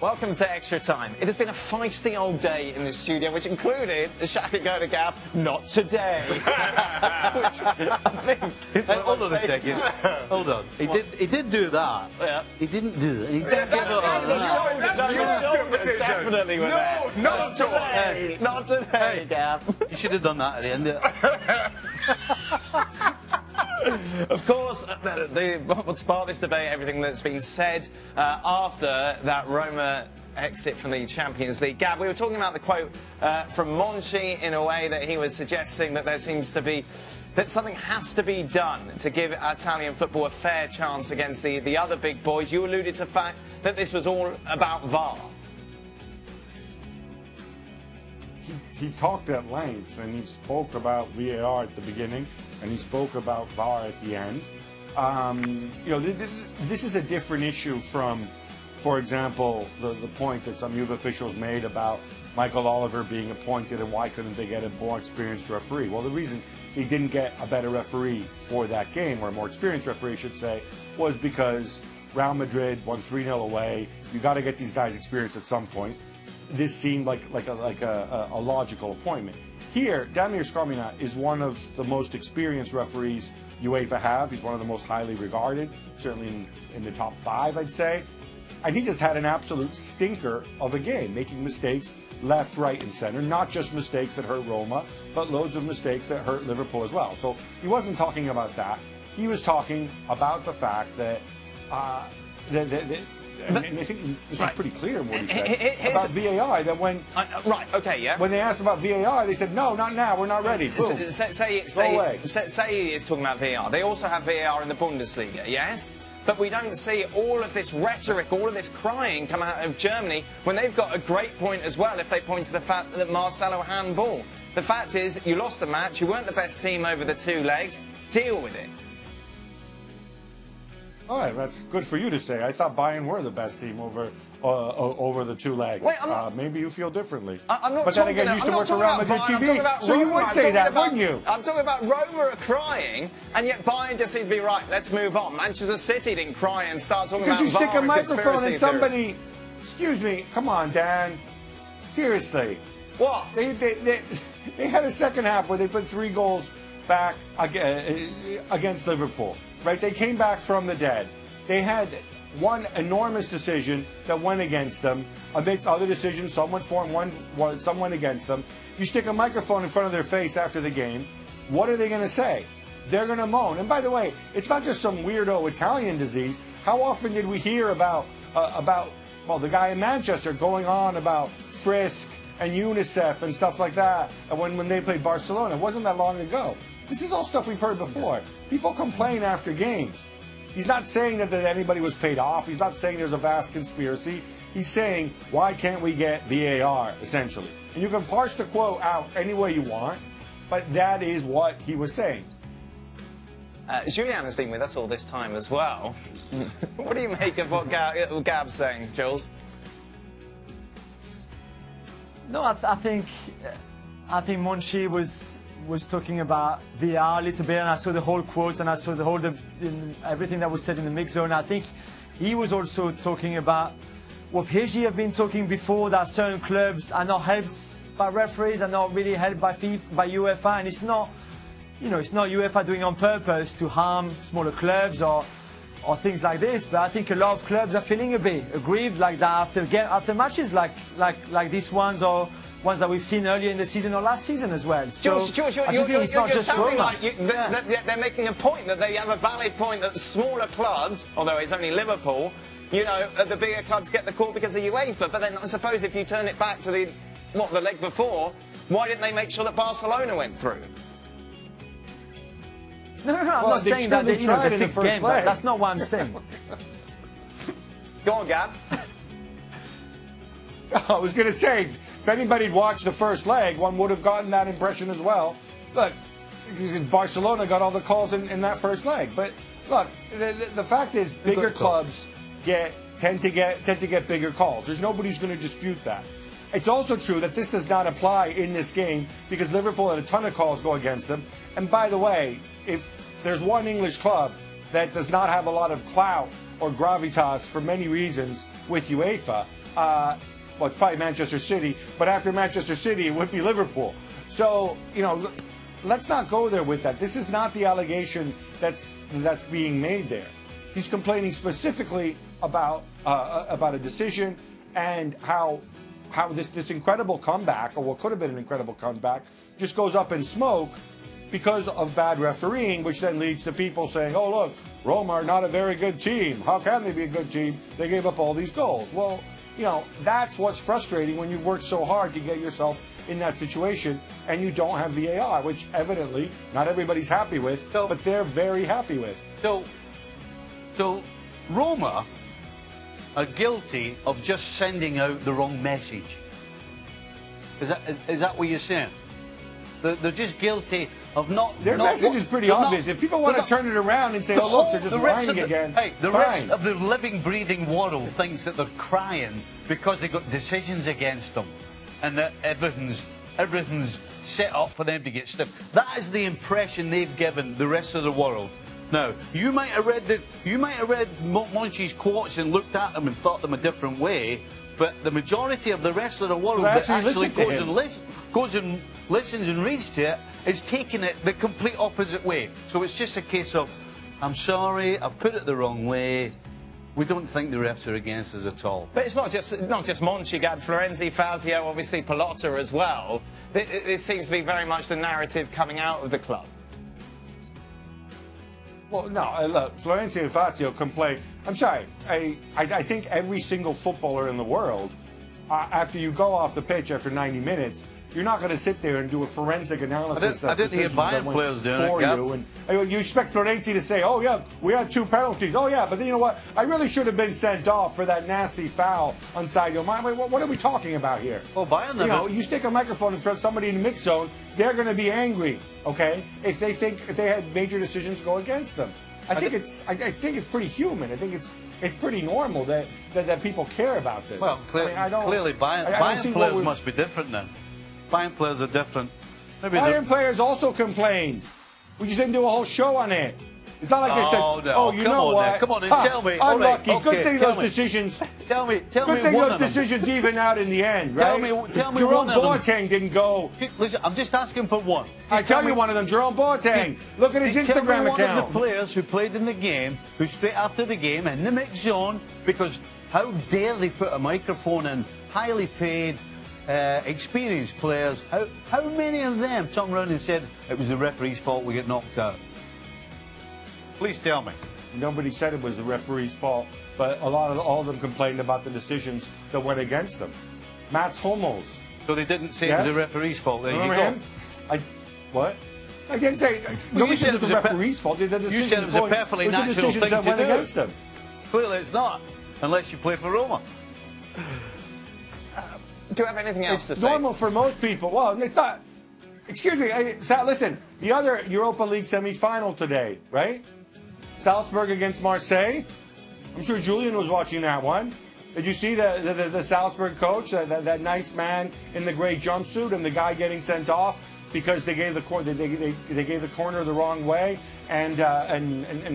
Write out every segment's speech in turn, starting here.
Welcome to Extra Time. It has been a feisty old day in the studio, which included the Shaka go to Gab, not today. Which I think is hold on a second. Hold on. He did do that. Yeah. He didn't do that. He definitely were there. No, not today. Not today, Gab. You should have done that at the end. Of course, what sparked this debate, everything that's been said after that Roma exit from the Champions League. Gab, we were talking about the quote from Monchi in a way that he was suggesting that there seems to be, that something has to be done to give Italian football a fair chance against the other big boys. You alluded to the fact that this was all about VAR. He talked at length and he spoke about VAR at the beginning and he spoke about VAR at the end. You know, this is a different issue from, for example, the point that some youth officials made about Michael Oliver being appointed and why couldn't they get a more experienced referee. Well, the reason he didn't get a better referee for that game, or a more experienced referee, I should say, was because Real Madrid won 3-0 away. You got to get these guys experience at some point. This seemed like a logical appointment. Here, Damir Skomina is one of the most experienced referees UEFA have. He's one of the most highly regarded, certainly in the top 5, I'd say. And he just had an absolute stinker of a game, making mistakes left, right, and center. Not just mistakes that hurt Roma, but loads of mistakes that hurt Liverpool as well. So he wasn't talking about that. He was talking about the fact that and I think this was pretty clear in what he said about VAR, that when when they asked about VAR, they said, no, not now, we're not ready. Boom. Say he is talking about VAR. They also have VAR in the Bundesliga, yes? But we don't see all of this rhetoric, all of this crying come out of Germany when they've got a great point as well if they point to the fact that Marcelo handball. The fact is, you lost the match, you weren't the best team over the 2 legs, deal with it. All right, that's good for you to say. I thought Bayern were the best team over the 2 legs. Wait, maybe you feel differently. I'm not but then again, you used to work around Madrid TV, so you would say that, wouldn't you? I'm talking about Roma are crying, and yet Bayern just seemed to be right. Let's move on. Manchester City didn't cry and start talking about VAR. Because you stick a microphone and somebody, excuse me, come on, Dan, seriously. What? They had a second half where they put 3 goals back against Liverpool. Right, they came back from the dead. They had one enormous decision that went against them. Amidst other decisions, some went for them, some went against them. You stick a microphone in front of their face after the game, what are they going to say? They're going to moan. And by the way, it's not just some weirdo Italian disease. How often did we hear about well, the guy in Manchester going on about Frisk and UNICEF and stuff like that when they played Barcelona? It wasn't that long ago. This is all stuff we've heard before. People complain after games. He's not saying that anybody was paid off. He's not saying there's a vast conspiracy. He's saying, why can't we get VAR, essentially? And you can parse the quote out any way you want, but that is what he was saying. Julian has been with us all this time as well. What do you make of what Gab's saying, Jules? No, I think Monchi was talking about VAR a little bit, and I saw the whole quotes and I saw the whole everything that was said in the mix zone. I think he was also talking about what PSG have been talking before, that certain clubs are not helped by referees, are not really helped by UEFA, and it's not, you know, it's not UEFA doing on purpose to harm smaller clubs or things like this. But I think a lot of clubs are feeling a bit aggrieved like that after matches like these ones, or ones that we've seen earlier in the season or last season as well. So George, you're sounding like they're making a point, that they have a valid point that the smaller clubs, although it's only Liverpool, you know, the bigger clubs get the call because of UEFA. But then I suppose if you turn it back to the leg before, why didn't they make sure that Barcelona went through? No, I'm not saying that they tried in the first game. That's not what I'm saying. Go on, Gab. I was going to say, if anybody watched the first leg, one would have gotten that impression as well. Look, Barcelona got all the calls in that first leg. But look, the fact is, bigger clubs tend to get bigger calls. There's nobody who's going to dispute that. It's also true that this does not apply in this game because Liverpool had a ton of calls go against them. And by the way, if there's one English club that does not have a lot of clout or gravitas for many reasons with UEFA, well, it's probably Manchester City, but after Manchester City, it would be Liverpool. So, you know, let's not go there with that. This is not the allegation that's being made there. He's complaining specifically about a decision and how this incredible comeback, or what could have been an incredible comeback, just goes up in smoke because of bad refereeing, which then leads to people saying, oh, look, Roma are not a very good team. How can they be a good team? They gave up all these goals. Well, you know, that's what's frustrating when you've worked so hard to get yourself in that situation and you don't have VAR, which evidently not everybody's happy with, but they're very happy with. So Roma are guilty of just sending out the wrong message. Is that what you're saying? They're just guilty of not... Their message is pretty obvious. If people want to turn it around and say, oh, look, they're just whining again, hey, the rest of the living, breathing world thinks that they're crying because they got decisions against them and that everything's set up for them to get stiff. That is the impression they've given the rest of the world. Now, you might have read Monchi's quotes and looked at them and thought them a different way, but the majority of the rest of the world that actually goes and listens and reads to it is taking it the complete opposite way. So it's just a case of, I'm sorry, I've put it the wrong way. We don't think the refs are against us at all. But it's not just Monchi, Gab, Florenzi, Fazio, obviously Pallotta as well. This seems to be very much the narrative coming out of the club. Well, no, look, Florenzi and Fazio complain. I'm sorry, I think every single footballer in the world, after you go off the pitch after 90 minutes, you're not going to sit there and do a forensic analysis. I didn't hear Bayern players doing it, Gab. And you expect Florenzi to say, oh, yeah, we had 2 penalties. Oh, yeah, but then you know what? I really should have been sent off for that nasty foul on Sadio Mane. What are we talking about here? Well, Bayern, you know, you stick a microphone in front of somebody in the mix zone, they're going to be angry, okay, if they had major decisions go against them. I think it's pretty human. I think it's pretty normal that people care about this. Well, clearly Bayern players must be different then. Bayern players are different. Maybe Bayern players also complained. We just didn't do a whole show on it. It's not like they said, oh, you know what? Come on and tell me. Unlucky. Okay, good thing those decisions. Tell me good thing those decisions even out in the end, right? Tell me Jerome one of them. Boateng didn't go. Listen, I'm just asking for one. I tell you one of them, Jerome Boateng. Look at his Instagram account. One of the players who played in the game, who straight after the game in the mix zone, because how dare they put a microphone in, highly paid, experienced players, how many of them turned around and said it was the referee's fault we get knocked out? Please tell me. Nobody said it was the referee's fault, but all of them complained about the decisions that went against them. Mats Hummels. So they didn't say it was the referee's fault. There Remember you go. Him? What? I didn't say. Nobody said it was the referee's fault. You said it was a perfectly natural thing to do. Against them. Clearly it's not, unless you play for Roma. Do you have anything else to say? It's normal for most people. Well, it's not. Excuse me. Sal, listen, the other Europa League semi-final today, right? Salzburg against Marseille. I'm sure Julian was watching that one. Did you see the Salzburg coach, that nice man in the gray jumpsuit, and the guy getting sent off because they gave the corner the wrong way, and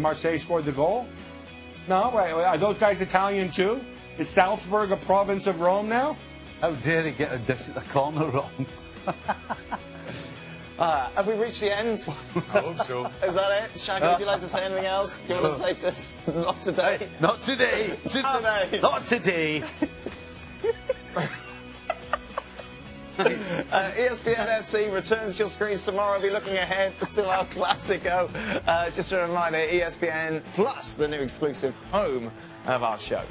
Marseille scored the goal? No, right? Are those guys Italian too? Is Salzburg a province of Rome now? How dare they get a corner wrong? Have we reached the end? I hope so. Is that it? Shaggy, would you like to say anything else? Do you want to say to us? Not today. Not today. Today. Not today. ESPN FC returns to your screens tomorrow. We'll be looking ahead to our Classico. Just a reminder, ESPN Plus, the new exclusive home of our show.